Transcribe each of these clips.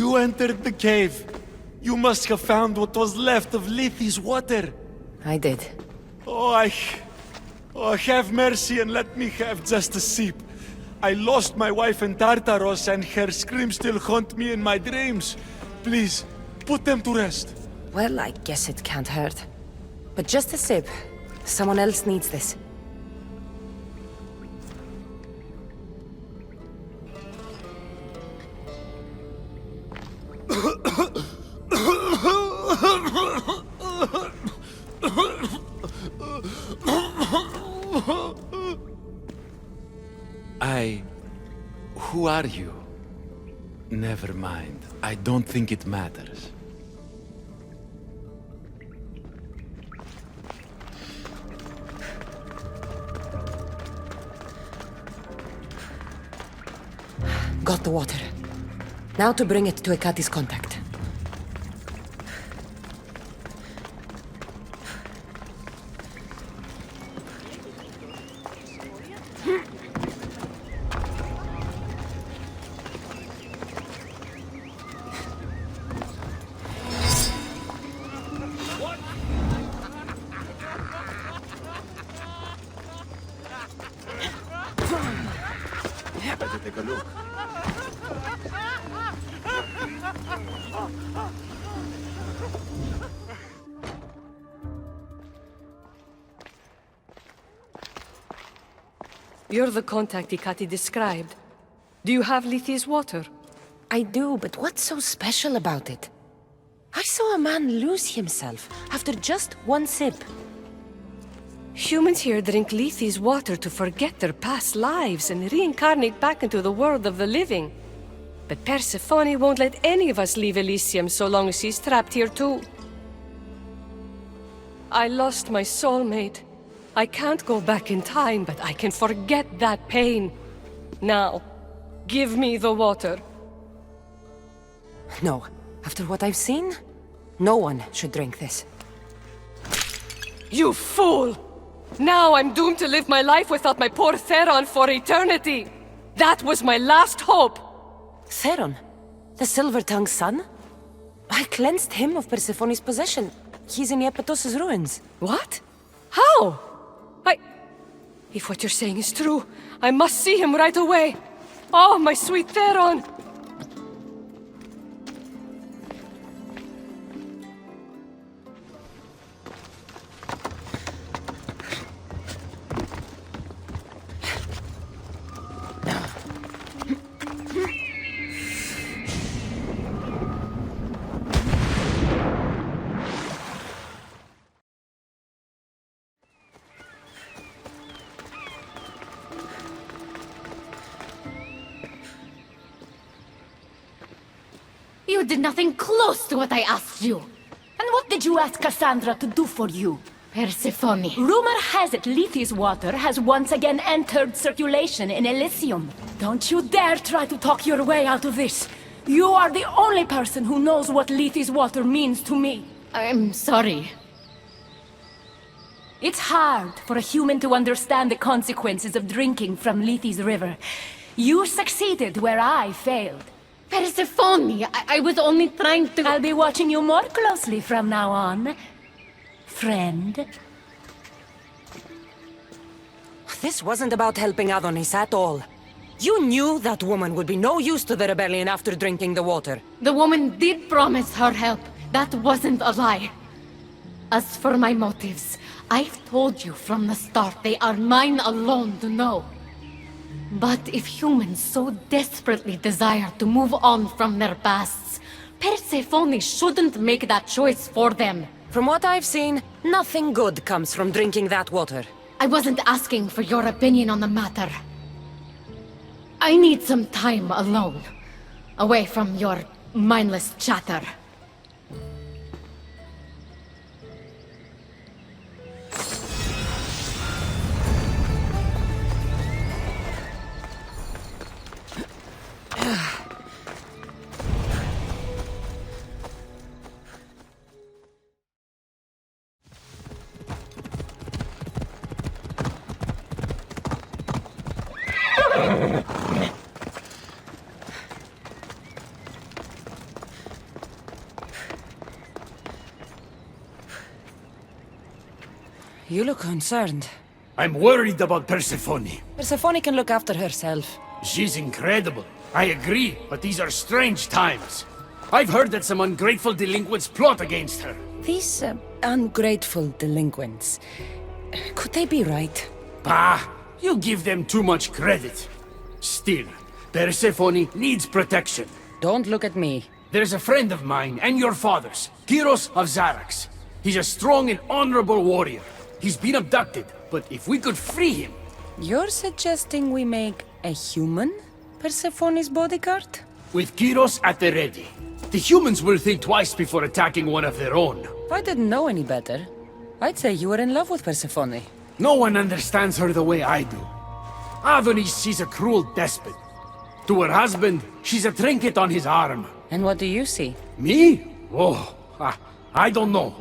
You entered the cave. You must have found what was left of Lethe's water. I did. Oh, have mercy and let me have just a sip. I lost my wife in Tartaros and her screams still haunt me in my dreams. Please, put them to rest. Well, I guess it can't hurt. But just a sip. Someone else needs this. Who are you? Never mind. I don't think it matters. Got the water. Now to bring it to Ekati's contact. Take a look. You're the contact Ekati described. Do you have Lethe's water? I do, but what's so special about it? I saw a man lose himself after just one sip. Humans here drink Lethe's water to forget their past lives and reincarnate back into the world of the living. But Persephone won't let any of us leave Elysium so long as she's trapped here too. I lost my soulmate. I can't go back in time, but I can forget that pain. Now, give me the water. No. After what I've seen, no one should drink this. You fool! Now I'm doomed to live my life without my poor Theron for eternity! That was my last hope! Theron? The Silver-Tongued son? I cleansed him of Persephone's possession. He's in Iapetos' ruins. What? How? If what you're saying is true, I must see him right away! Oh, my sweet Theron! You did nothing close to what I asked you. And what did you ask Kassandra to do for you? Persephone. Rumor has it Lethe's water has once again entered circulation in Elysium. Don't you dare try to talk your way out of this. You are the only person who knows what Lethe's water means to me. I'm sorry. It's hard for a human to understand the consequences of drinking from Lethe's river. You succeeded where I failed. Persephone, I was only trying to... I'll be watching you more closely from now on, friend. This wasn't about helping Adonis at all. You knew that woman would be no use to the rebellion after drinking the water. The woman did promise her help. That wasn't a lie. As for my motives, I've told you from the start they are mine alone to know. But if humans so desperately desire to move on from their pasts, Persephone shouldn't make that choice for them. From what I've seen, nothing good comes from drinking that water. I wasn't asking for your opinion on the matter. I need some time alone, away from your mindless chatter. You look concerned. I'm worried about Persephone. Persephone can look after herself. She's incredible. I agree, but these are strange times. I've heard that some ungrateful delinquents plot against her. These ungrateful delinquents. Could they be right? Bah! You give them too much credit. Still, Persephone needs protection. Don't look at me. There's a friend of mine and your father's, Kyros of Xarax. He's a strong and honorable warrior. He's been abducted, but if we could free him... You're suggesting we make a human Persephone's bodyguard? With Kyros at the ready. The humans will think twice before attacking one of their own. If I didn't know any better, I'd say you were in love with Persephone. No one understands her the way I do. Adonis, she's a cruel despot. To her husband, she's a trinket on his arm. And what do you see? Me? Oh, I don't know.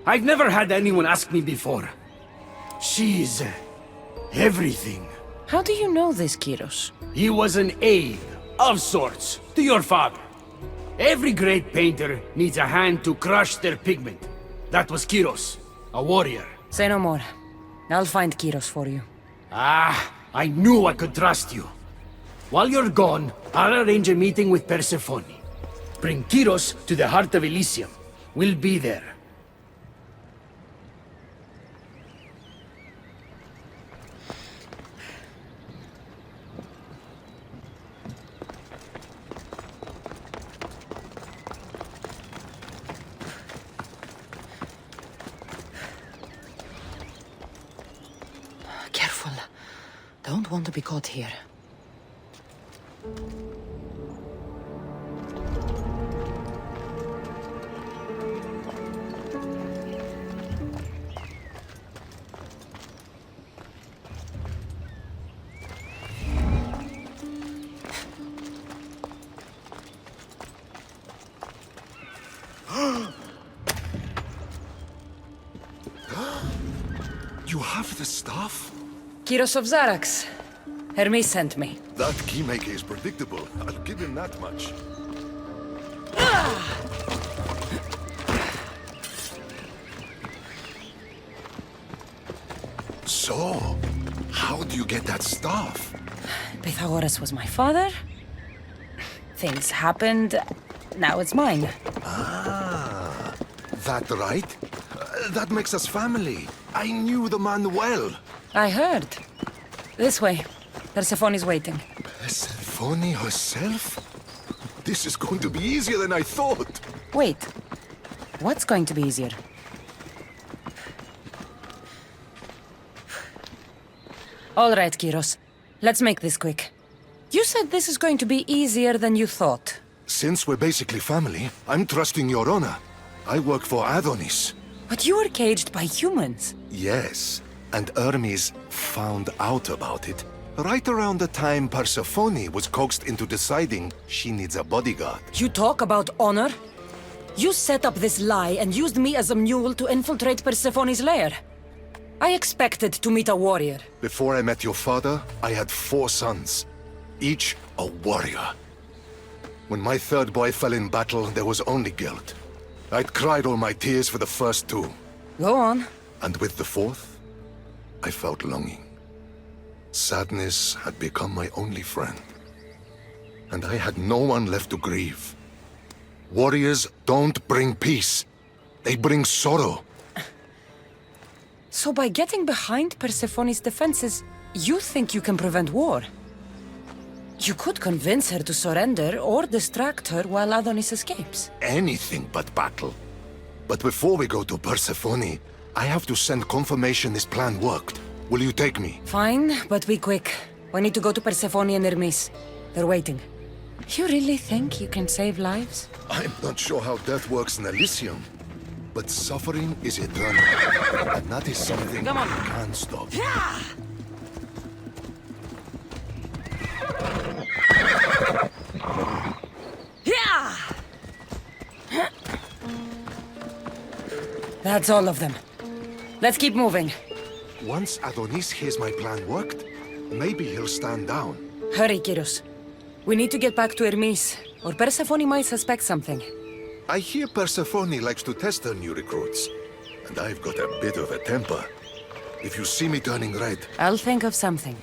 I've never had anyone ask me before. She's... everything. How do you know this, Kyros? He was an aide, of sorts, to your father. Every great painter needs a hand to crush their pigment. That was Kyros, a warrior. Say no more. I'll find Kyros for you. Ah, I knew I could trust you. While you're gone, I'll arrange a meeting with Persephone. Bring Kyros to the heart of Elysium. We'll be there. Careful. Don't want to be caught here. You have the stuff? Kyros of Xarax. Hermes sent me. That keymaker is predictable. I'll give him that much. So, how do you get that stuff? Pythagoras was my father. Things happened. Now it's mine. Ah, that right? That makes us family. I knew the man well. I heard. This way. Persephone's waiting. Persephone herself? This is going to be easier than I thought. Wait. What's going to be easier? All right, Kyros. Let's make this quick. You said this is going to be easier than you thought. Since we're basically family, I'm trusting your honor. I work for Adonis. But you were caged by humans. Yes, and Hermes found out about it right around the time Persephone was coaxed into deciding she needs a bodyguard. You talk about honor? You set up this lie and used me as a mule to infiltrate Persephone's lair. I expected to meet a warrior. Before I met your father, I had 4 sons, each a warrior. When my third boy fell in battle, there was only guilt. I'd cried all my tears for the first 2. Go on. And with the 4th, I felt longing. Sadness had become my only friend. And I had no one left to grieve. Warriors don't bring peace. They bring sorrow. So by getting behind Persephone's defenses, you think you can prevent war? You could convince her to surrender or distract her while Adonis escapes. Anything but battle. But before we go to Persephone, I have to send confirmation this plan worked. Will you take me? Fine, but be quick. We need to go to Persephone and Hermes. They're waiting. You really think you can save lives? I'm not sure how death works in Elysium, but suffering is eternal. And that is something Come on. you can't stop. That's all of them. Let's keep moving. Once Adonis hears my plan worked, maybe he'll stand down. Hurry, Kyros. We need to get back to Hermes, or Persephone might suspect something. I hear Persephone likes to test her new recruits, and I've got a bit of a temper. If you see me turning red, I'll think of something.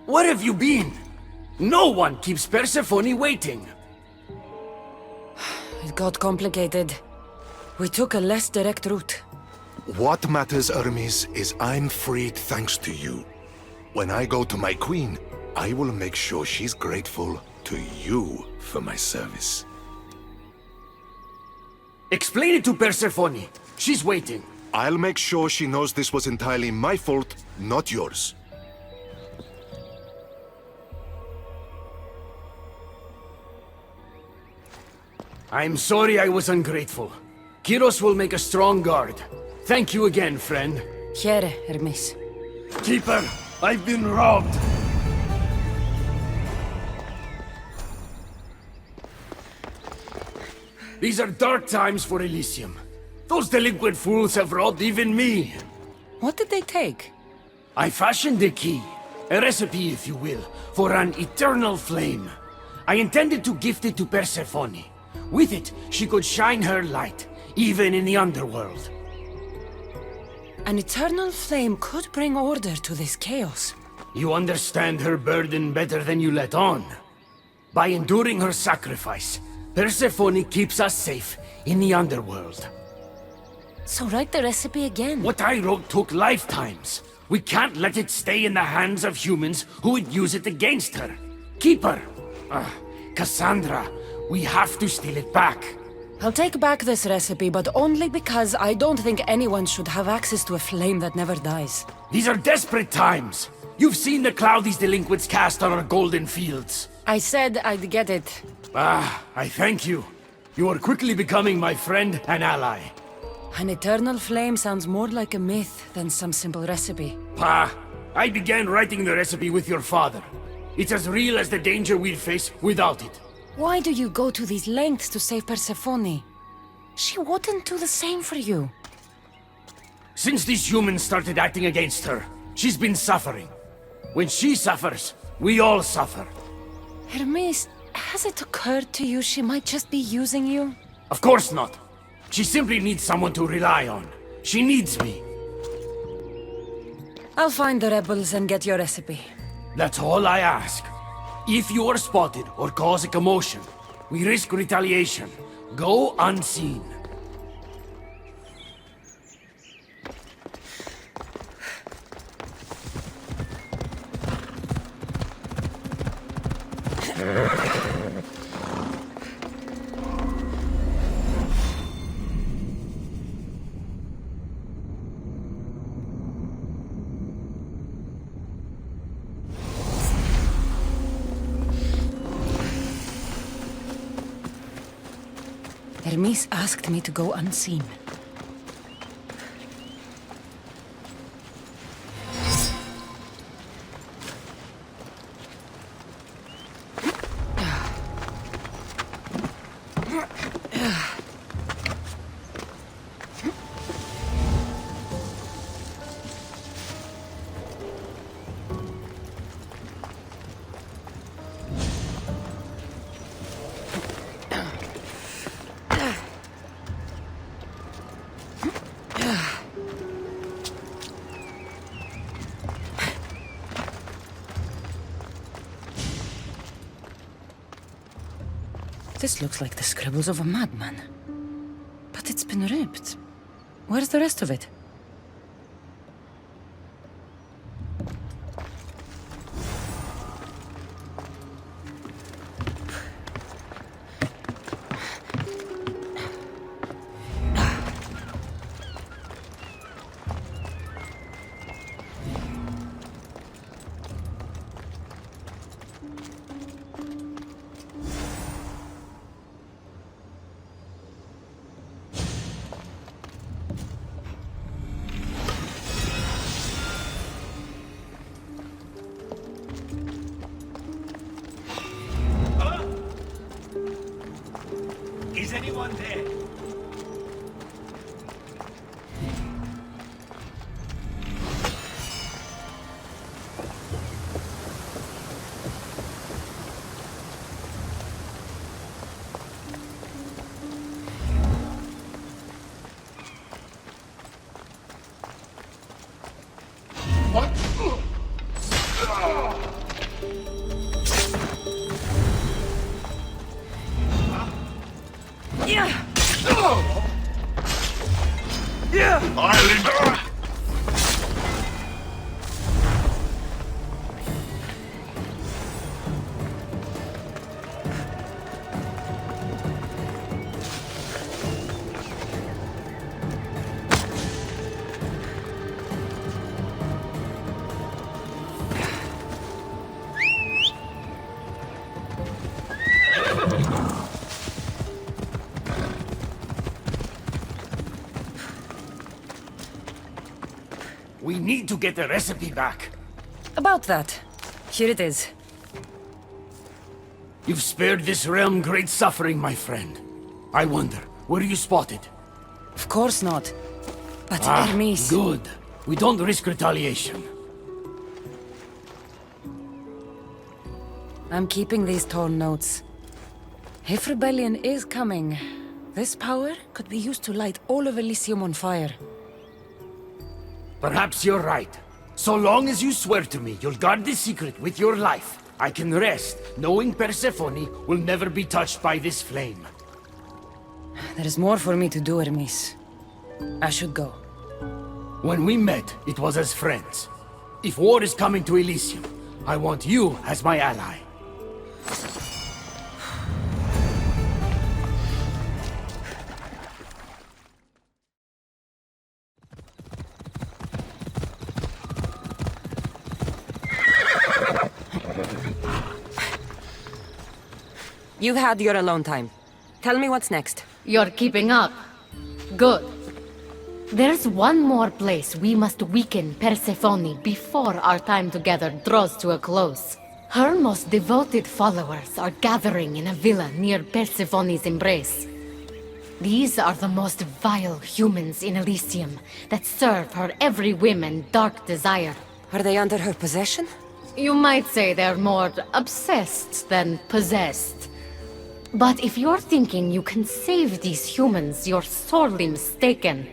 Where have you been? No one keeps Persephone waiting. It got complicated. We took a less direct route. what matters, Hermes, is I'm freed thanks to you. When I go to my queen, I will make sure she's grateful to you for my service. Explain it to Persephone. She's waiting. I'll make sure she knows this was entirely my fault, not yours. I'm sorry I was ungrateful. Kyros will make a strong guard. Thank you again, friend. Here, Hermes. Keeper, I've been robbed. These are dark times for Elysium. Those delinquent fools have robbed even me. What did they take? I fashioned a key, a recipe if you will, for an eternal flame. I intended to gift it to Persephone. With it, she could shine her light, even in the underworld. An eternal flame could bring order to this chaos. You understand her burden better than you let on. By enduring her sacrifice, Persephone keeps us safe in the underworld. So write the recipe again. What I wrote took lifetimes. We can't let it stay in the hands of humans who would use it against her. Keeper! Kassandra, we have to steal it back. I'll take back this recipe, but only because I don't think anyone should have access to a flame that never dies. These are desperate times. You've seen the cloud these delinquents cast on our golden fields. I said I'd get it. I thank you. You are quickly becoming my friend and ally. An eternal flame sounds more like a myth than some simple recipe. I began writing the recipe with your father. It's as real as the danger we'd face without it. Why do you go to these lengths to save Persephone? She wouldn't do the same for you. Since these humans started acting against her, she's been suffering. When she suffers, we all suffer. Hermes, has it occurred to you she might just be using you? Of course not. She simply needs someone to rely on. She needs me. I'll find the rebels and get your recipe. That's all I ask. If you are spotted or cause a commotion, we risk retaliation. Go unseen. Hermes asked me to go unseen. This looks like the scribbles of a madman. But it's been ripped. Where's the rest of it? We need to get the recipe back. About that. Here it is. You've spared this realm great suffering, my friend. I wonder, were you spotted? Of course not. But Hermes... Good. We don't risk retaliation. I'm keeping these torn notes. If rebellion is coming, this power could be used to light all of Elysium on fire. Perhaps you're right. So long as you swear to me you'll guard this secret with your life, I can rest knowing Persephone will never be touched by this flame. There is more for me to do, Hermes. I should go. When we met, it was as friends. If war is coming to Elysium, I want you as my ally. You've had your alone time. Tell me what's next. You're keeping up. Good. There's one more place we must weaken Persephone before our time together draws to a close. Her most devoted followers are gathering in a villa near Persephone's embrace. These are the most vile humans in Elysium that serve her every whim and dark desire. Are they under her possession? You might say they're more obsessed than possessed. But if you're thinking you can save these humans, you're sorely mistaken.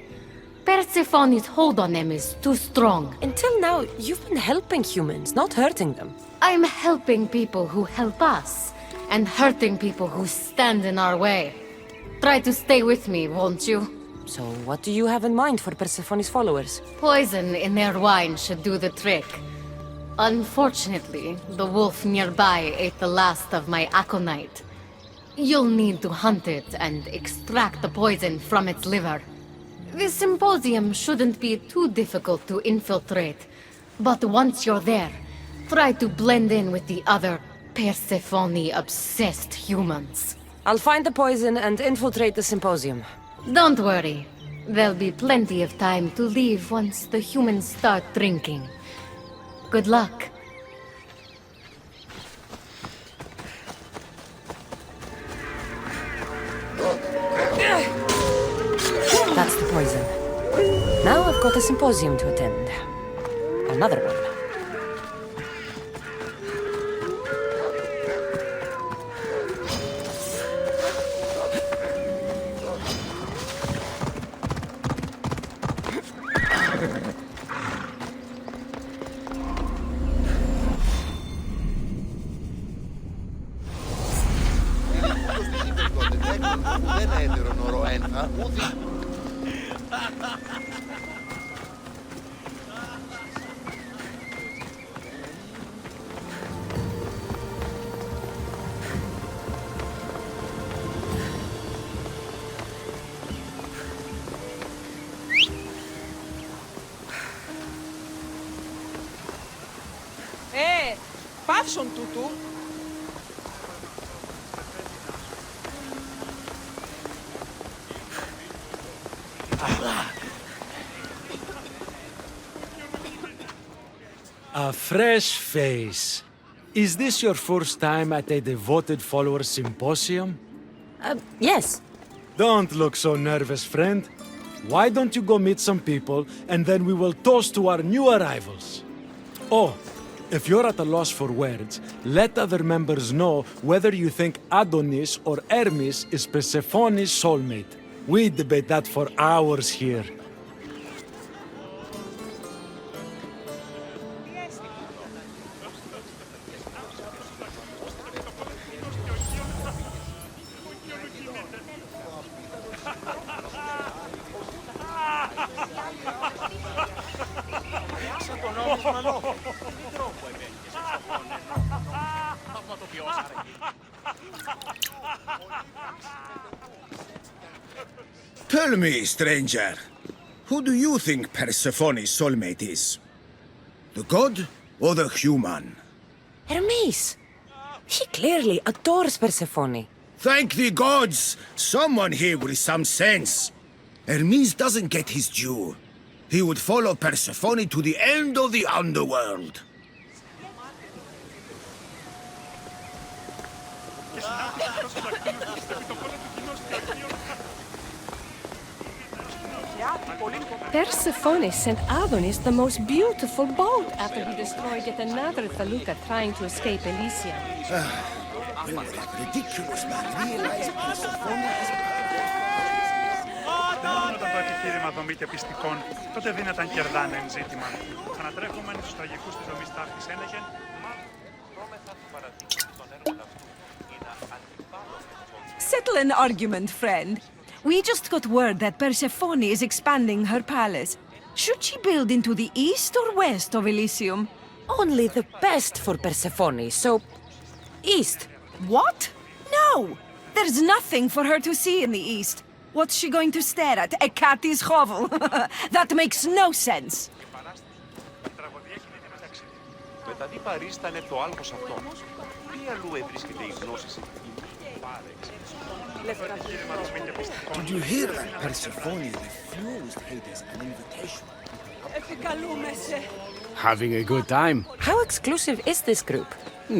Persephone's hold on them is too strong. Until now, you've been helping humans, not hurting them. I'm helping people who help us, and hurting people who stand in our way. Try to stay with me, won't you? So what do you have in mind for Persephone's followers? Poison in their wine should do the trick. Unfortunately, the wolf nearby ate the last of my aconite. You'll need to hunt it and extract the poison from its liver. This symposium shouldn't be too difficult to infiltrate, but once you're there, try to blend in with the other Persephone-obsessed humans. I'll find the poison and infiltrate the symposium. Don't worry. There'll be plenty of time to leave once the humans start drinking. Good luck. That's the poison. Now I've got a symposium to attend. Another one. Πάυσον τούτου. A fresh face. Is this your first time at a devoted follower symposium? Yes. Don't look so nervous, friend. Why don't you go meet some people, and then we will toast to our new arrivals. Oh, if you're at a loss for words, let other members know whether you think Adonis or Hermes is Persephone's soulmate. We debate that for hours here. Tell me, stranger, who do you think Persephone's soulmate is? The god or the human? Hermes! He clearly adores Persephone. Thank the gods! Someone here with some sense. Hermes doesn't get his due. He would follow Persephone to the end of the underworld. Persephone sent Adonis the most beautiful boat after he destroyed yet another felucca trying to escape Elysium. When will that ridiculous man realize Persephone has... Όταν το επιχείρημα δομή και πιστικών, τότε δύναταν κερδάνε εν ζήτημα. Ανατρέχομεν στους τραγικούς της δομής ταύτης έλεγεν, Settle an argument, friend. We just got word that Persephone is expanding her palace. Should she build into the east or west of Elysium? Only the best for Persephone, so... East. What? No! There's nothing for her to see in the east. What's she going to stare at? A cat's hovel? That makes no sense. Μετά τι παρίστανε το άλκος αυτό. Τι αλλού ευρίσκεται η γνώση. Did you hear that Persephone refused Hades an invitation? Having a good time? How exclusive is this group?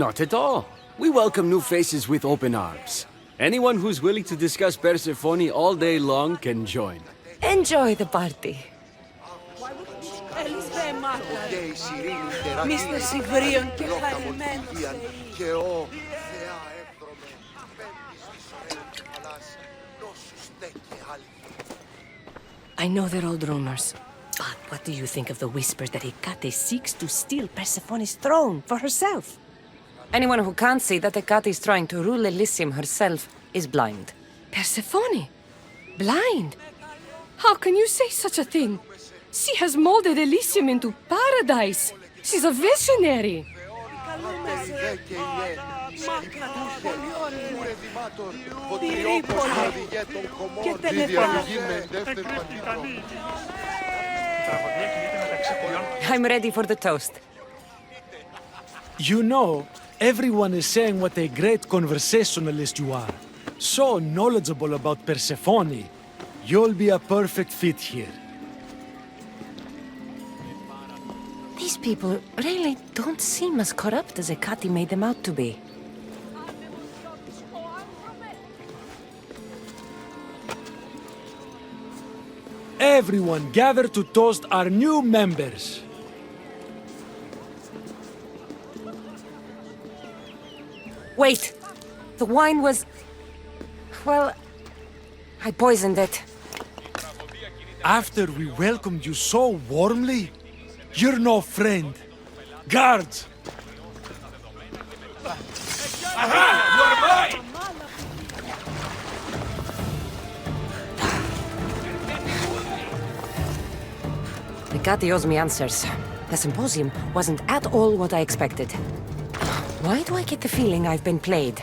Not at all. We welcome new faces with open arms. Anyone who's willing to discuss Persephone all day long can join. Enjoy the party. Μίστε Σιβρίων και χαρημένος. I know they're old rumors, but what do you think of the whispers that Hecate seeks to steal Persephone's throne for herself? Anyone who can't see that Hecate is trying to rule Elysium herself is blind. Persephone? Blind? How can you say such a thing? She has molded Elysium into paradise. She's a visionary. I'm ready for the toast. You know, everyone is saying what a great conversationalist you are. So knowledgeable about Persephone. You'll be a perfect fit here. These people really don't seem as corrupt as Hecate made them out to be. Everyone gather to toast our new members. Wait! The wine was... well... I poisoned it. After we welcomed you so warmly, you're no friend. Guards! Hecate owes me answers. The symposium wasn't at all what I expected. Why do I get the feeling I've been played?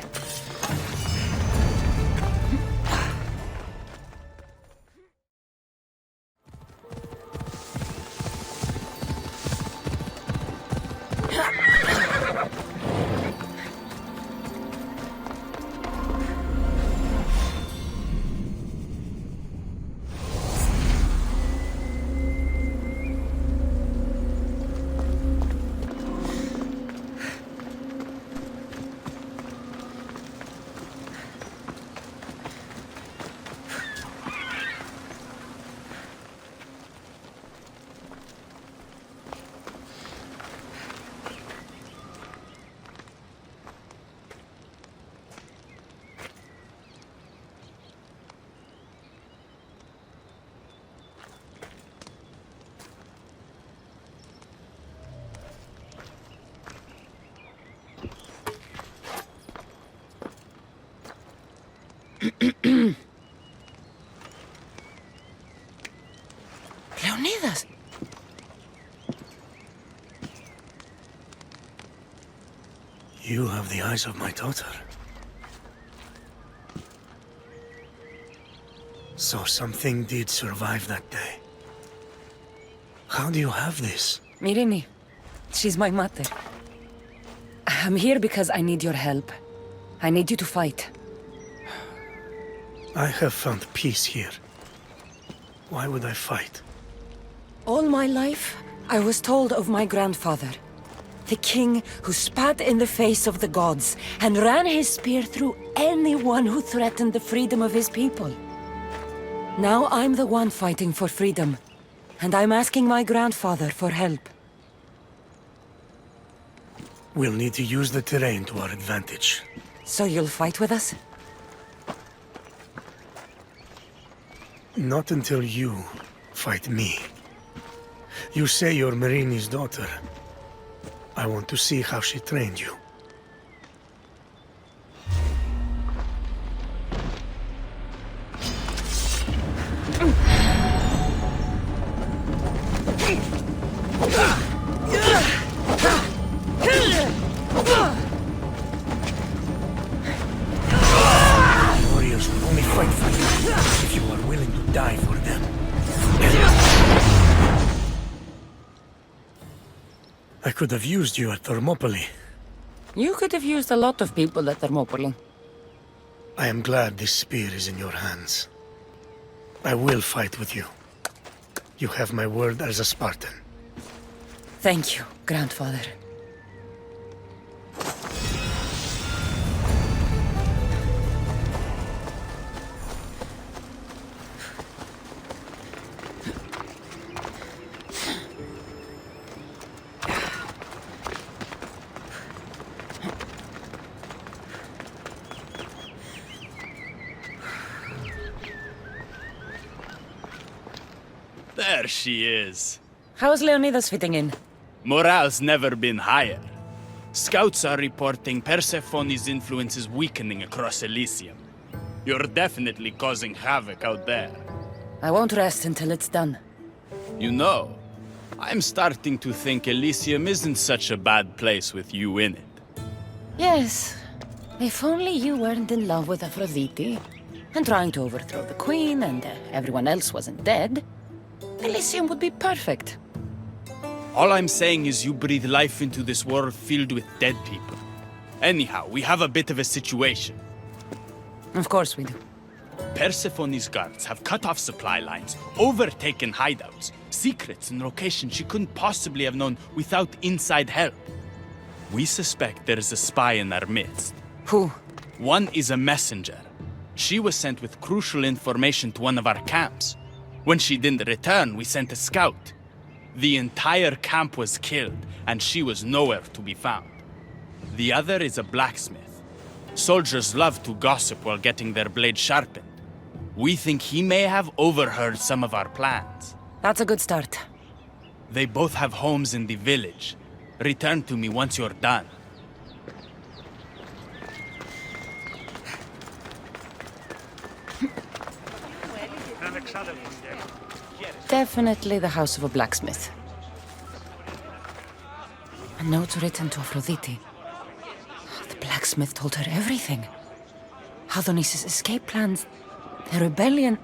Leonidas! You have the eyes of my daughter. So something did survive that day. How do you have this? Mirini, she's my mother. I'm here because I need your help. I need you to fight. I have found peace here. Why would I fight? All my life, I was told of my grandfather. The king who spat in the face of the gods and ran his spear through anyone who threatened the freedom of his people. Now I'm the one fighting for freedom, and I'm asking my grandfather for help. We'll need to use the terrain to our advantage. So you'll fight with us? Not until you fight me. You say you're Marini's daughter. I want to see how she trained you. Warriors will only fight for you if you are willing to die for them. I could have used you at Thermopylae. You could have used a lot of people at Thermopylae. I am glad this spear is in your hands. I will fight with you. You have my word as a Spartan. Thank you, grandfather. There she is. How's Leonidas fitting in? Morale's never been higher. Scouts are reporting Persephone's influence is weakening across Elysium. You're definitely causing havoc out there. I won't rest until it's done. You know, I'm starting to think Elysium isn't such a bad place with you in it. Yes. If only you weren't in love with Aphrodite, and trying to overthrow the queen, and everyone else wasn't dead, Elysium would be perfect. All I'm saying is you breathe life into this world filled with dead people. Anyhow, we have a bit of a situation. Of course we do. Persephone's guards have cut off supply lines, overtaken hideouts, secrets and locations she couldn't possibly have known without inside help. We suspect there's a spy in our midst. Who? One is a messenger. She was sent with crucial information to one of our camps. When she didn't return, we sent a scout. The entire camp was killed, and she was nowhere to be found. The other is a blacksmith. Soldiers love to gossip while getting their blades sharpened. We think he may have overheard some of our plans. That's a good start. They both have homes in the village. Return to me once you're done. Definitely the house of a blacksmith. A note written to Aphrodite. The blacksmith told her everything. Adonis's escape plans, the rebellion.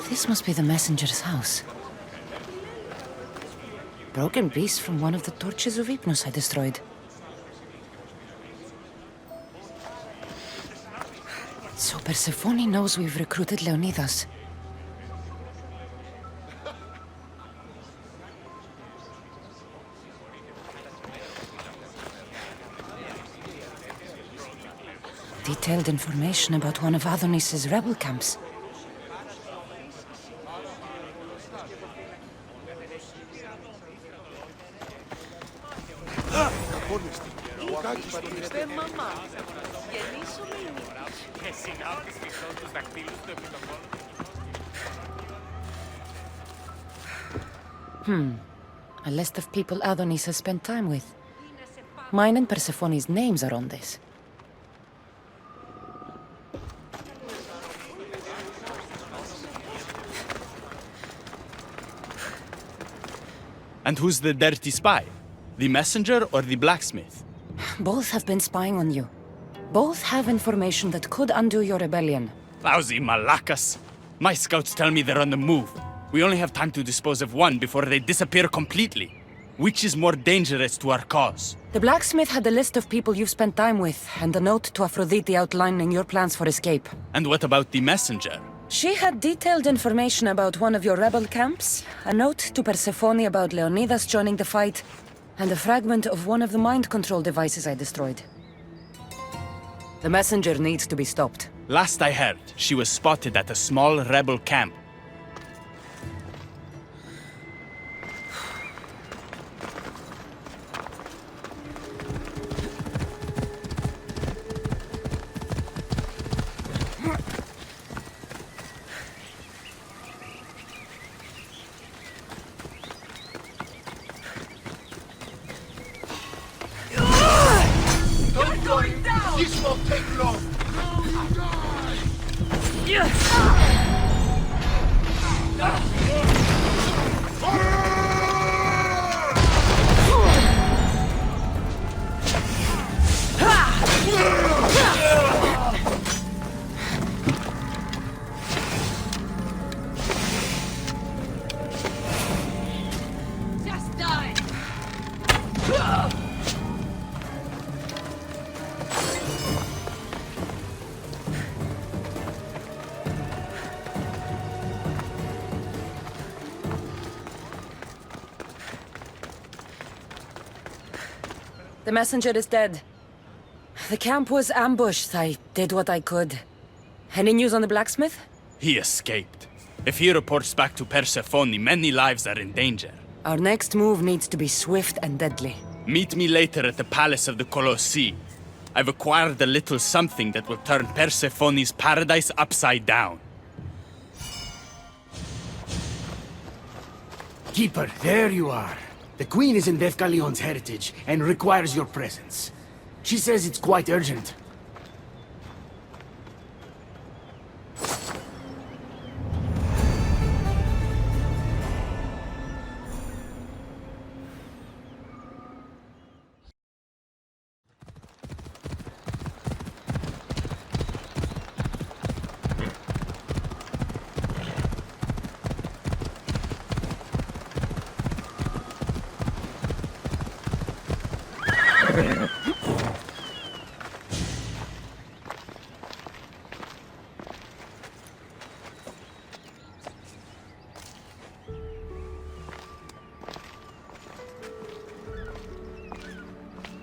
This must be the messenger's house. Broken piece from one of the torches of Hypnos I destroyed. So Persephone knows we've recruited Leonidas. Detailed information about one of Adonis's rebel camps. A list of people Adonis has spent time with. Mine and Persephone's names are on this. And who's the dirty spy? The messenger or the blacksmith? Both have been spying on you. Both have information that could undo your rebellion. Lousy malacas. My scouts tell me they're on the move. We only have time to dispose of one before they disappear completely. Which is more dangerous to our cause? The blacksmith had a list of people you've spent time with, and a note to Aphrodite outlining your plans for escape. And what about the messenger? She had detailed information about one of your rebel camps, a note to Persephone about Leonidas joining the fight, and a fragment of one of the mind control devices I destroyed. The messenger needs to be stopped. Last I heard, she was spotted at a small rebel camp. This won't take long! Just die! The messenger is dead. The camp was ambushed. I did what I could. Any news on the blacksmith? He escaped. If he reports back to Persephone, many lives are in danger. Our next move needs to be swift and deadly. Meet me later at the palace of the Colossi. I've acquired a little something that will turn Persephone's paradise upside down. Keeper, there you are. The Queen is in Defcalion's heritage and requires your presence. She says it's quite urgent.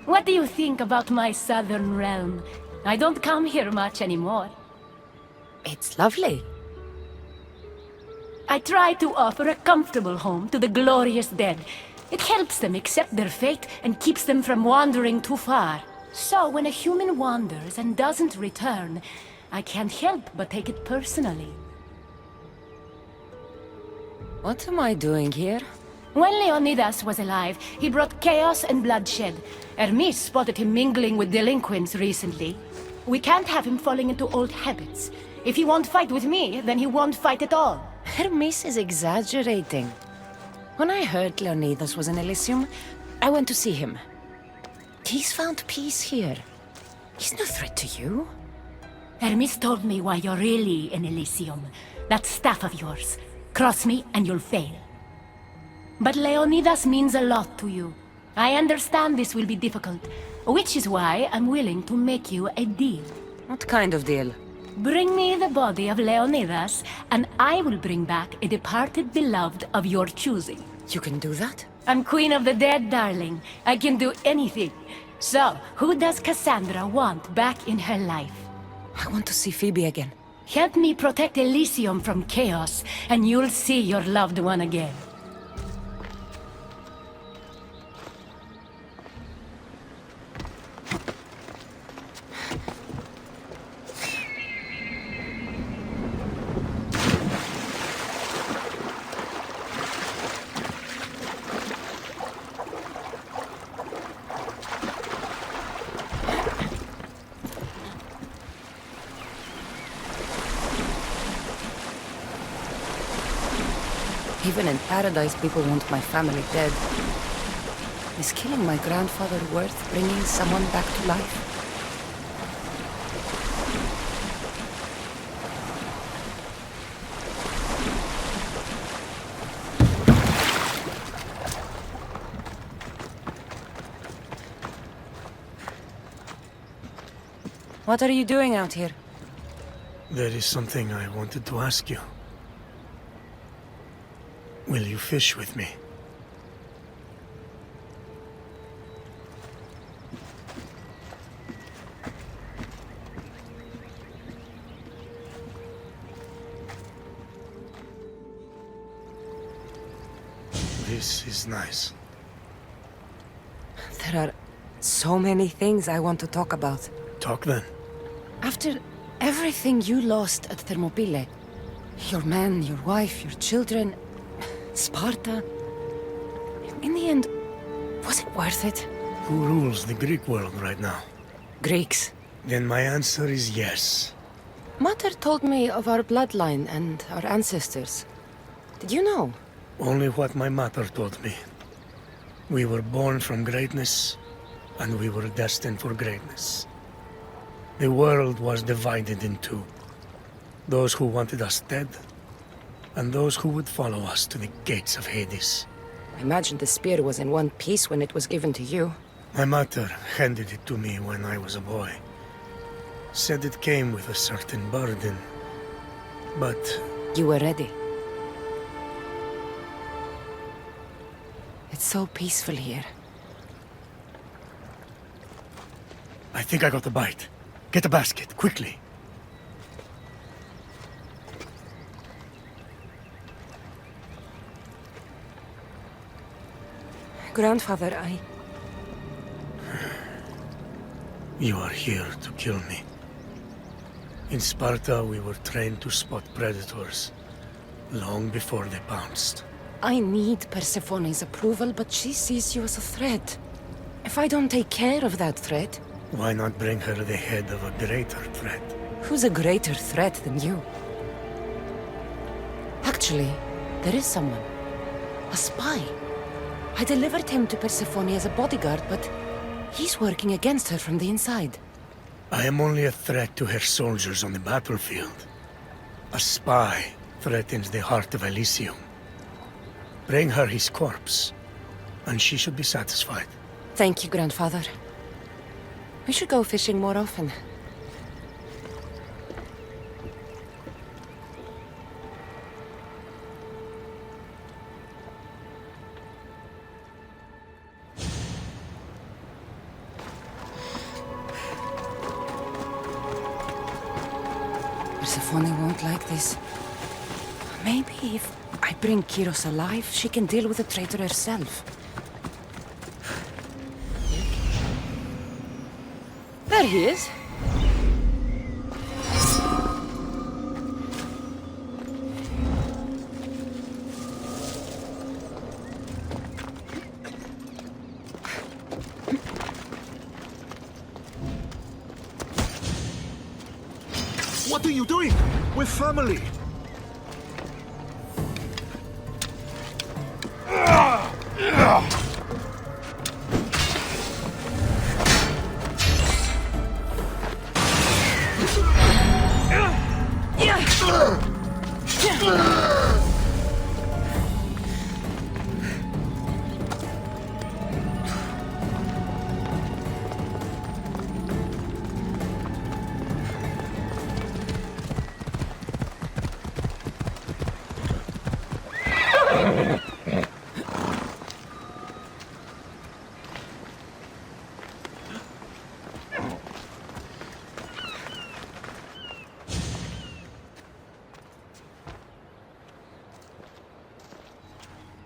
What do you think about my southern realm? I don't come here much anymore. It's lovely. I try to offer a comfortable home to the glorious dead. It helps them accept their fate and keeps them from wandering too far. So when a human wanders and doesn't return, I can't help but take it personally. What am I doing here? When Leonidas was alive, he brought chaos and bloodshed. Hermes spotted him mingling with delinquents recently. We can't have him falling into old habits. If he won't fight with me, then he won't fight at all. Hermes is exaggerating. When I heard Leonidas was in Elysium, I went to see him. He's found peace here. He's no threat to you. Hermes told me why you're really in Elysium. That staff of yours. Cross me and you'll fail. But Leonidas means a lot to you. I understand this will be difficult, which is why I'm willing to make you a deal. What kind of deal? Bring me the body of Leonidas, and I will bring back a departed beloved of your choosing. You can do that? I'm queen of the dead, darling. I can do anything. So, who does Kassandra want back in her life? I want to see Phoebe again. Help me protect Elysium from chaos, and you'll see your loved one again. Even in paradise, people want my family dead. Is killing my grandfather worth bringing someone back to life? What are you doing out here? There is something I wanted to ask you. Will you fish with me? This is nice. There are so many things I want to talk about. Talk then. After everything you lost at Thermopylae, your men, your wife, your children, Sparta, in the end, was it worth it? Who rules the Greek world right now? Greeks. Then my answer is yes. Mater told me of our bloodline and our ancestors. Did you know? Only what my mother told me. We were born from greatness, and we were destined for greatness. The world was divided in two. Those who wanted us dead, and those who would follow us to the gates of Hades. I imagine the spear was in one piece when it was given to you. My mother handed it to me when I was a boy. Said it came with a certain burden, but... You were ready. It's so peaceful here. I think I got a bite. Get a basket, quickly. Grandfather, You are here to kill me. In Sparta, we were trained to spot predators, long before they pounced. I need Persephone's approval, but she sees you as a threat. If I don't take care of that threat... Why not bring her the head of a greater threat? Who's a greater threat than you? Actually, there is someone. A spy. I delivered him to Persephone as a bodyguard, but he's working against her from the inside. I am only a threat to her soldiers on the battlefield. A spy threatens the heart of Elysium. Bring her his corpse, and she should be satisfied. Thank you, Grandfather. We should go fishing more often. Persephone won't like this. Maybe if I bring Kyros alive, she can deal with the traitor herself. There he is. What are you doing? We're family.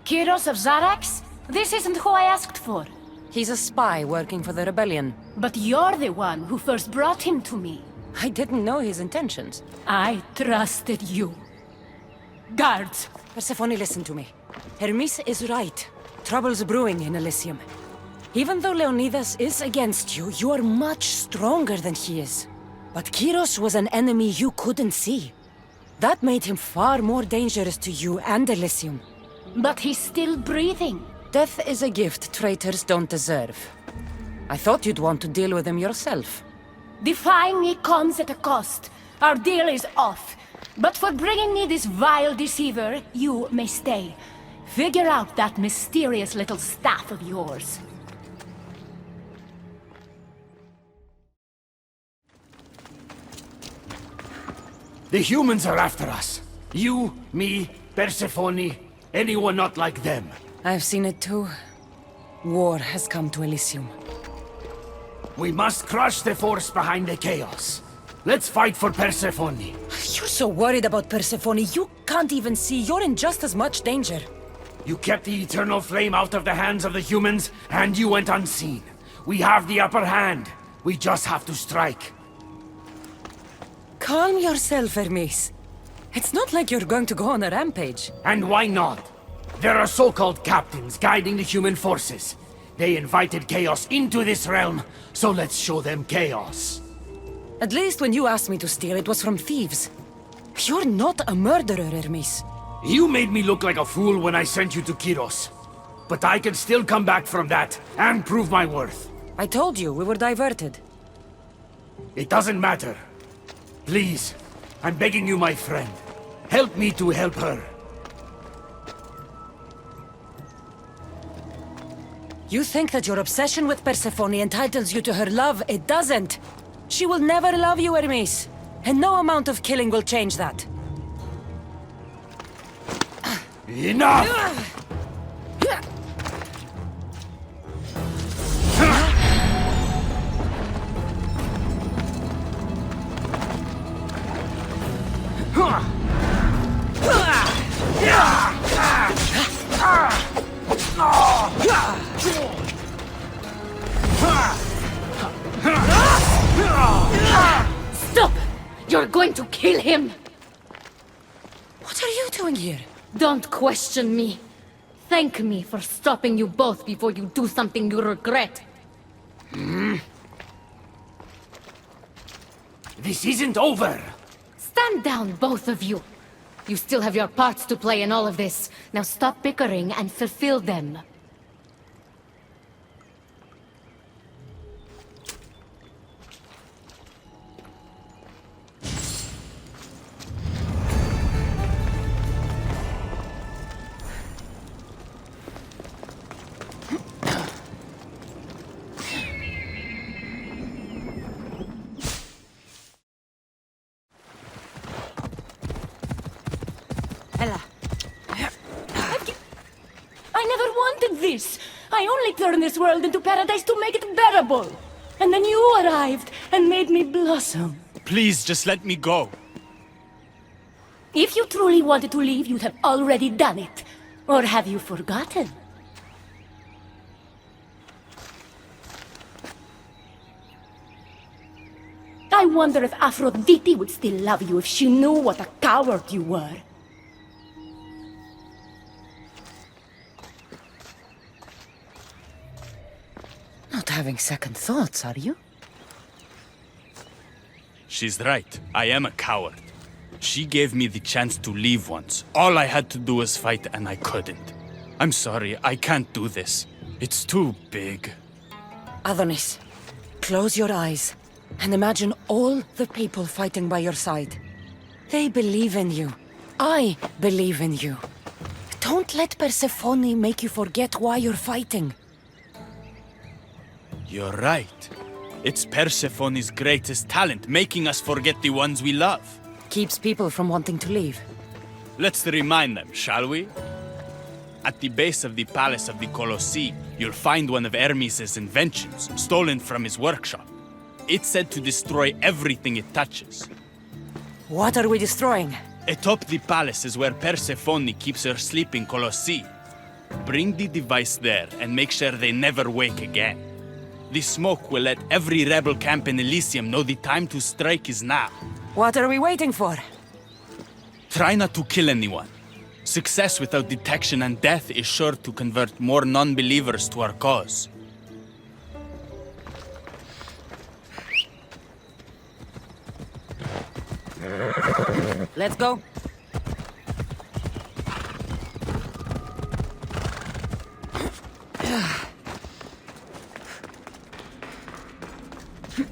Kyros of Zarax? This isn't who I asked for. He's a spy working for the rebellion. But you're the one who first brought him to me. I didn't know his intentions. I trusted you. Guards! Persephone, listen to me. Hermes is right. Trouble's brewing in Elysium. Even though Leonidas is against you, you are much stronger than he is. But Kyros was an enemy you couldn't see. That made him far more dangerous to you and Elysium. But he's still breathing. Death is a gift traitors don't deserve. I thought you'd want to deal with him yourself. Defying me comes at a cost. Our deal is off. But for bringing me this vile deceiver, you may stay. Figure out that mysterious little staff of yours. The humans are after us. You, me, Persephone, anyone not like them. I've seen it too. War has come to Elysium. We must crush the force behind the chaos. Let's fight for Persephone. You're so worried about Persephone, you can't even see you're in just as much danger. You kept the eternal flame out of the hands of the humans, and you went unseen. We have the upper hand. We just have to strike. Calm yourself, Hermes. It's not like you're going to go on a rampage. And why not? There are so-called captains guiding the human forces. They invited chaos into this realm, so let's show them chaos. At least when you asked me to steal, it was from thieves. You're not a murderer, Hermes. You made me look like a fool when I sent you to Kyros. But I can still come back from that and prove my worth. I told you, we were diverted. It doesn't matter. Please, I'm begging you, my friend. Help me to help her. You think that your obsession with Persephone entitles you to her love? It doesn't. She will never love you, Hermes. And no amount of killing will change that. Enough! Stop! You're going to kill him! What are you doing here? Don't question me. Thank me for stopping you both before you do something you regret. This isn't over! Stand down, both of you. You still have your parts to play in all of this. Now stop bickering and fulfill them. I never wanted this! I only turned this world into paradise to make it bearable! And then you arrived and made me blossom. Please, just let me go. If you truly wanted to leave, you'd have already done it. Or have you forgotten? I wonder if Aphrodite would still love you if she knew what a coward you were. Not having second thoughts, are you? She's right. I am a coward. She gave me the chance to leave once. All I had to do was fight, and I couldn't. I'm sorry, I can't do this. It's too big. Adonis, close your eyes and imagine all the people fighting by your side. They believe in you. I believe in you. Don't let Persephone make you forget why you're fighting. You're right. It's Persephone's greatest talent, making us forget the ones we love. Keeps people from wanting to leave. Let's remind them, shall we? At the base of the palace of the Colosseum, you'll find one of Hermes' inventions, stolen from his workshop. It's said to destroy everything it touches. What are we destroying? Atop the palace is where Persephone keeps her sleeping Colosseum. Bring the device there and make sure they never wake again. The smoke will let every rebel camp in Elysium know the time to strike is now. What are we waiting for? Try not to kill anyone. Success without detection and death is sure to convert more non-believers to our cause. Let's go. I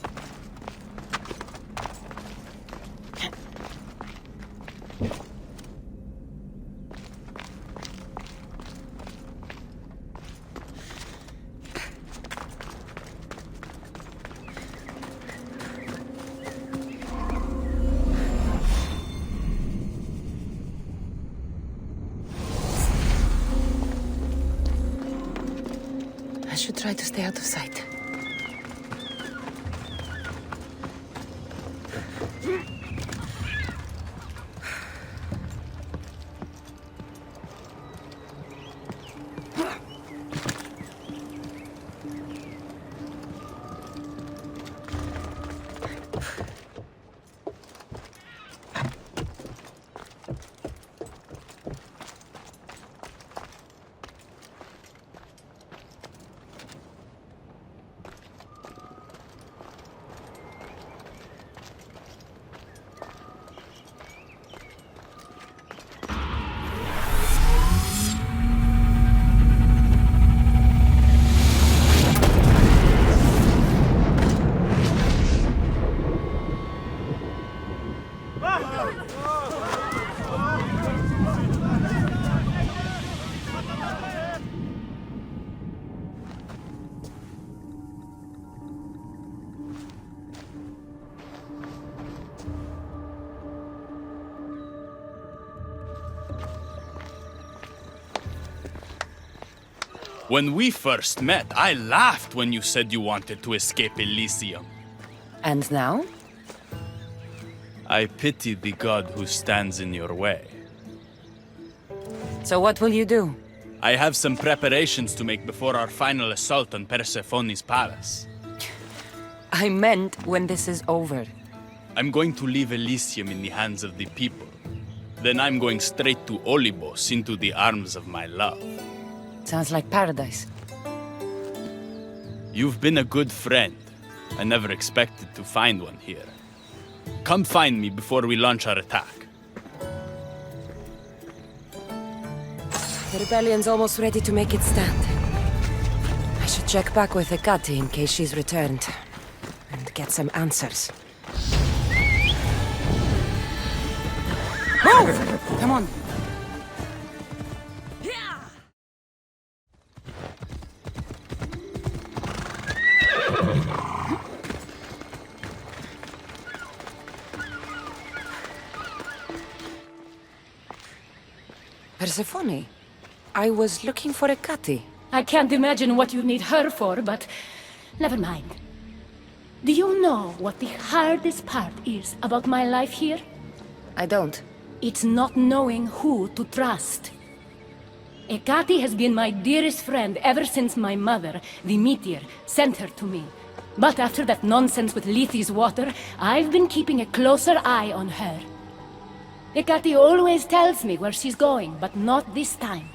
should try to stay out of sight. When we first met, I laughed when you said you wanted to escape Elysium. And now? I pity the god who stands in your way. So what will you do? I have some preparations to make before our final assault on Persephone's palace. I meant when this is over. I'm going to leave Elysium in the hands of the people. Then I'm going straight to Olibos, into the arms of my love. Sounds like paradise. You've been a good friend. I never expected to find one here. Come find me before we launch our attack. The rebellion's almost ready to make its stand. I should check back with Hecate in case she's returned. And get some answers. Move! Come on. Persephone, I was looking for Hecate. I can't imagine what you need her for, but never mind. Do you know what the hardest part is about my life here? I don't. It's not knowing who to trust. Hecate has been my dearest friend ever since my mother, the meteor, sent her to me. But after that nonsense with Lethe's water, I've been keeping a closer eye on her. Hecate always tells me where she's going, but not this time.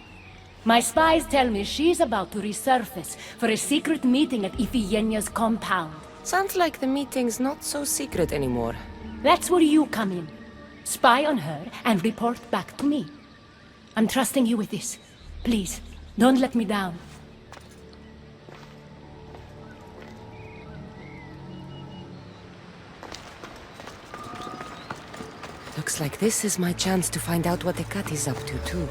My spies tell me she's about to resurface for a secret meeting at Iphigenia's compound. Sounds like the meeting's not so secret anymore. That's where you come in. Spy on her and report back to me. I'm trusting you with this. Please, don't let me down. Looks like this is my chance to find out what Hecate's up to, too.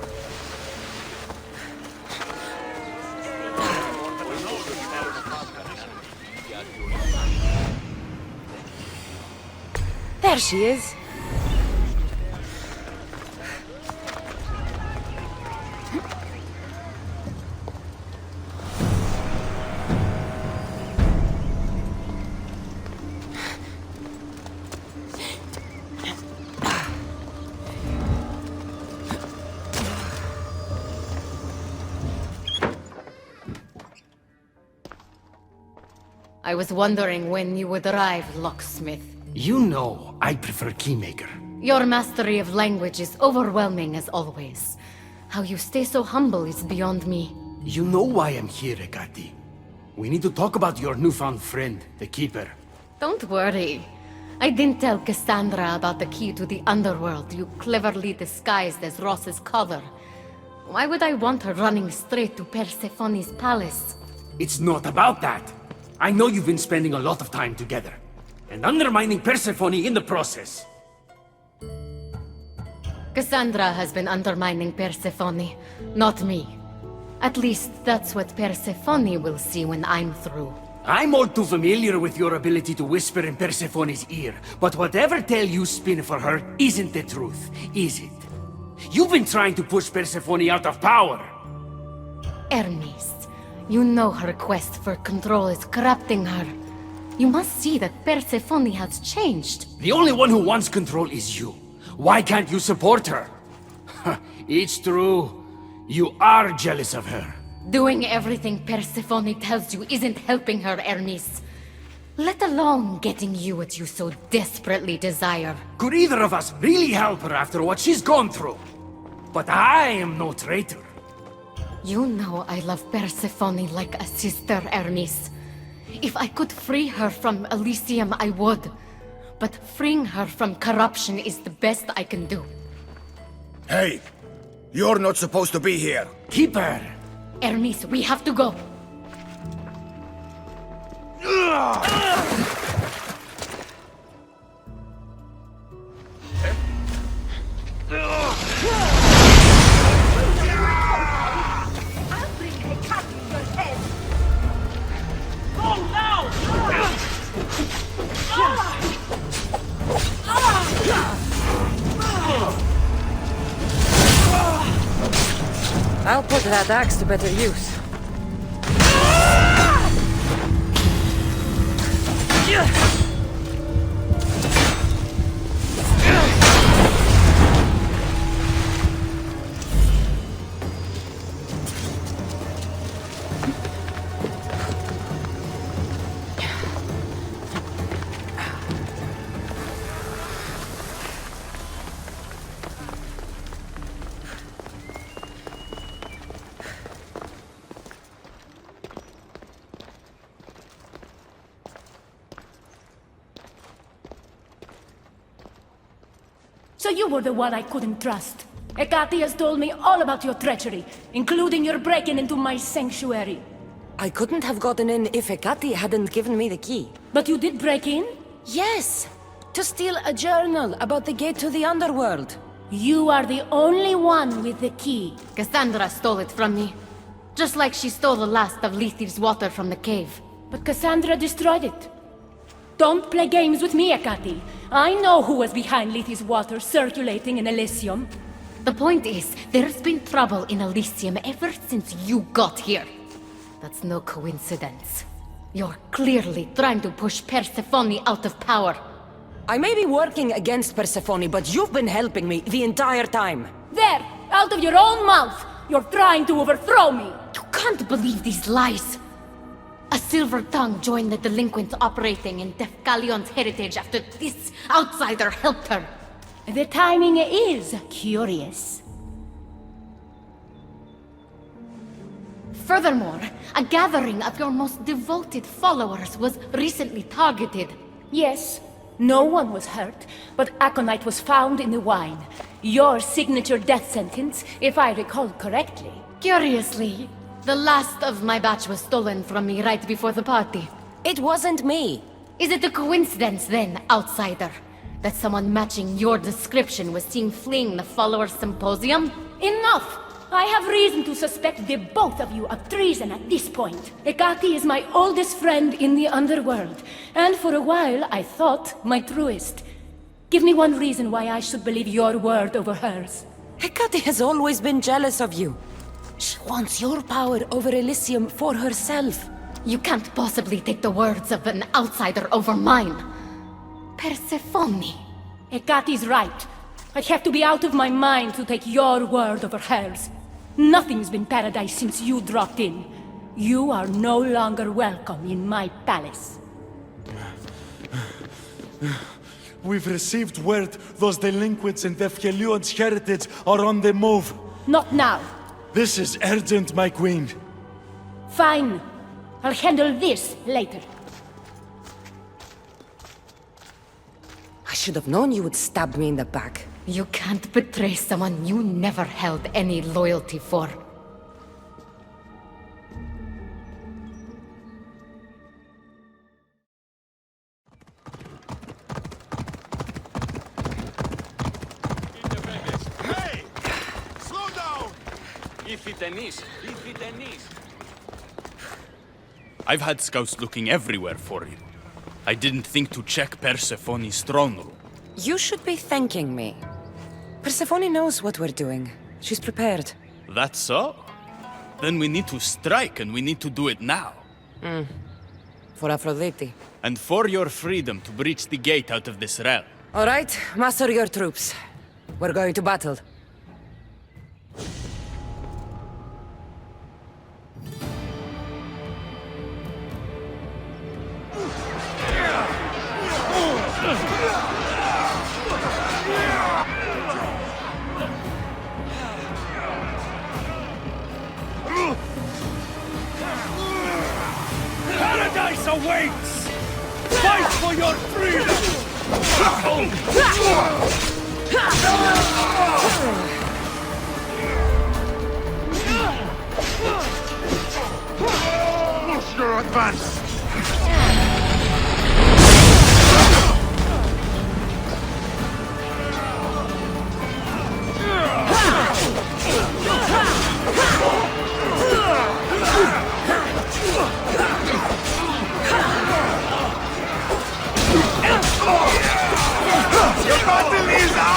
There she is. I was wondering when you would arrive, locksmith. You know, I prefer Keymaker. Your mastery of language is overwhelming as always. How you stay so humble is beyond me. You know why I'm here, Hecate. We need to talk about your newfound friend, the Keeper. Don't worry. I didn't tell Kassandra about the key to the underworld you cleverly disguised as Ross's cover. Why would I want her running straight to Persephone's palace? It's not about that. I know you've been spending a lot of time together, and undermining Persephone in the process. Kassandra has been undermining Persephone, not me. At least that's what Persephone will see when I'm through. I'm all too familiar with your ability to whisper in Persephone's ear, but whatever tale you spin for her isn't the truth, is it? You've been trying to push Persephone out of power! Hermes, you know her quest for control is corrupting her. You must see that Persephone has changed. The only one who wants control is you. Why can't you support her? It's true. You are jealous of her. Doing everything Persephone tells you isn't helping her, Hermes. Let alone getting you what you so desperately desire. Could either of us really help her after what she's gone through? But I am no traitor. You know I love Persephone like a sister, Hermes. If I could free her from Elysium, I would. But freeing her from corruption is the best I can do. Hey! You're not supposed to be here! Keep her! Hermes, we have to go. I'll put that axe to better use. So you were the one I couldn't trust. Hecate has told me all about your treachery, including your breaking into my sanctuary. I couldn't have gotten in if Hecate hadn't given me the key. But you did break in? Yes! To steal a journal about the gate to the underworld. You are the only one with the key. Kassandra stole it from me. Just like she stole the last of Lethe's water from the cave. But Kassandra destroyed it. Don't play games with me, Hecate. I know who was behind Lethe's water circulating in Elysium. The point is, there's been trouble in Elysium ever since you got here. That's no coincidence. You're clearly trying to push Persephone out of power. I may be working against Persephone, but you've been helping me the entire time. There! Out of your own mouth! You're trying to overthrow me! You can't believe these lies! A silver tongue joined the delinquents operating in Defcalion's heritage after this outsider helped her. The timing is curious. Furthermore, a gathering of your most devoted followers was recently targeted. Yes, no one was hurt, but aconite was found in the wine. Your signature death sentence, if I recall correctly. Curiously, the last of my batch was stolen from me right before the party. It wasn't me. Is it a coincidence then, outsider, that someone matching your description was seen fleeing the followers' symposium? Enough! I have reason to suspect the both of you of treason at this point. Hecate is my oldest friend in the underworld, and for a while I thought my truest. Give me one reason why I should believe your word over hers. Hecate has always been jealous of you. She wants your power over Elysium for herself. You can't possibly take the words of an outsider over mine. Persephone. Hecate's right. I have to be out of my mind to take your word over hers. Nothing's been paradise since you dropped in. You are no longer welcome in my palace. We've received word those delinquents in Defcalion's heritage are on the move. Not now. This is urgent, my queen. Fine. I'll handle this later. I should have known you would stab me in the back. You can't betray someone you never held any loyalty for. I've had scouts looking everywhere for you. I didn't think to check Persephone's throne room. You should be thanking me. Persephone knows what we're doing. She's prepared. That's so? Then we need to strike, and we need to do it now. For Aphrodite. And for your freedom to breach the gate out of this realm. All right, muster your troops. We're going to battle. Paradise awaits! Fight for your freedom! Push your advance! Your battle is on!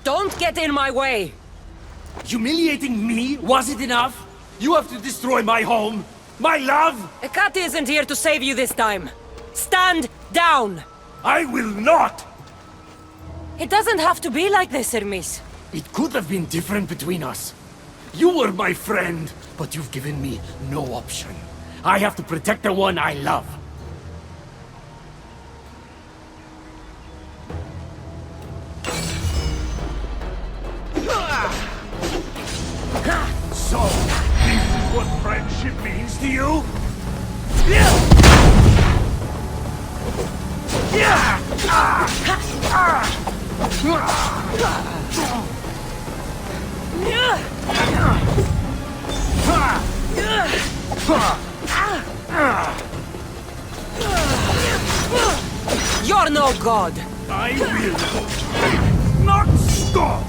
Don't get in my way! Humiliating me? Was it enough? You have to destroy my home, my love! Hecate isn't here to save you this time. Stand down! I will not! It doesn't have to be like this, Hermes. It could have been different between us. You were my friend, but you've given me no option. I have to protect the one I love. So, this is what friendship means to you? You're no god! I will not stop!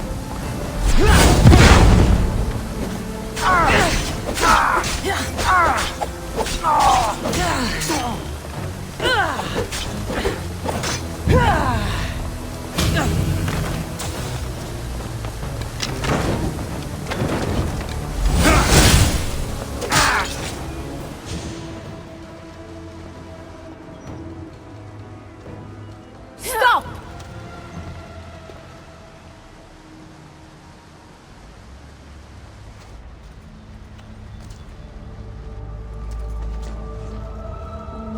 Stop!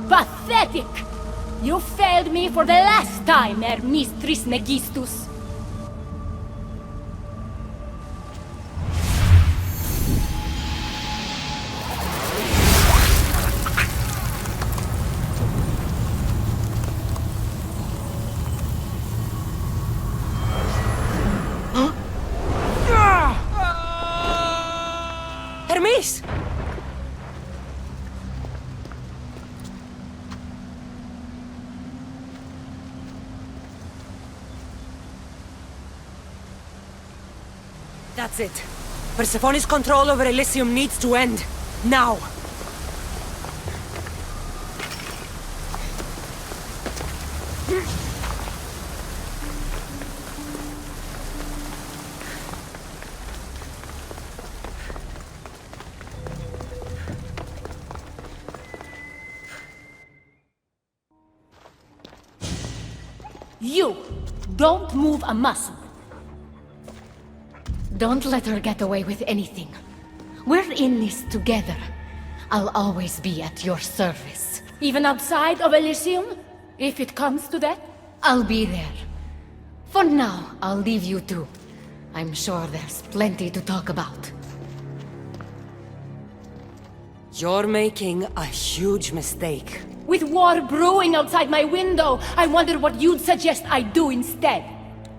Pathetic! You failed me for the last time, Hermes Trismegistus. Hermes! That's it. Persephone's control over Elysium needs to end. Now! You! Don't move a muscle. Don't let her get away with anything. We're in this together. I'll always be at your service. Even outside of Elysium? If it comes to that? I'll be there. For now, I'll leave you two. I'm sure there's plenty to talk about. You're making a huge mistake. With war brewing outside my window, I wonder what you'd suggest I do instead.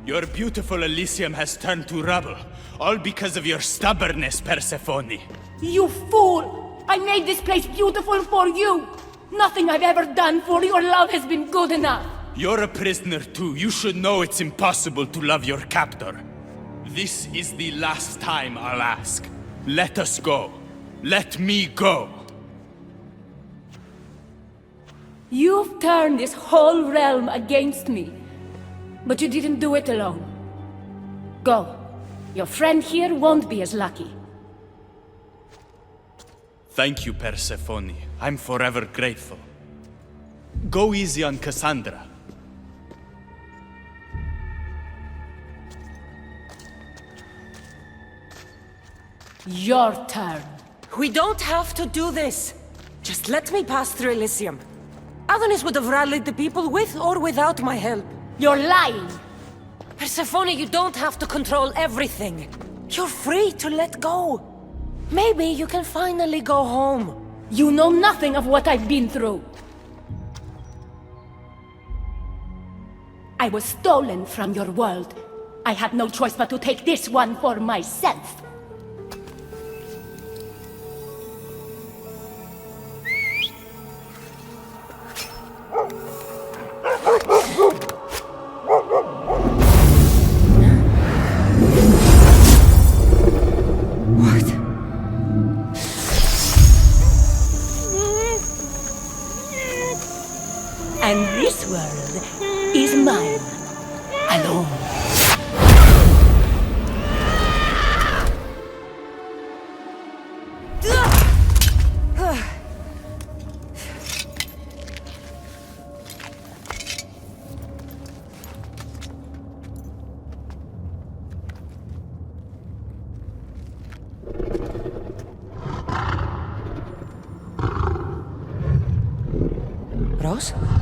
Your beautiful Elysium has turned to rubble, all because of your stubbornness, Persephone. You fool! I made this place beautiful for you! Nothing I've ever done for your love has been good enough! You're a prisoner too. You should know it's impossible to love your captor. This is the last time I'll ask. Let us go. Let me go. You've turned this whole realm against me. But you didn't do it alone. Go. Your friend here won't be as lucky. Thank you, Persephone. I'm forever grateful. Go easy on Kassandra. Your turn. We don't have to do this. Just let me pass through Elysium. Adonis would have rallied the people with or without my help. You're lying! Persephone, you don't have to control everything. You're free to let go. Maybe you can finally go home. You know nothing of what I've been through. I was stolen from your world. I had no choice but to take this one for myself. And this world is mine, alone. Rose?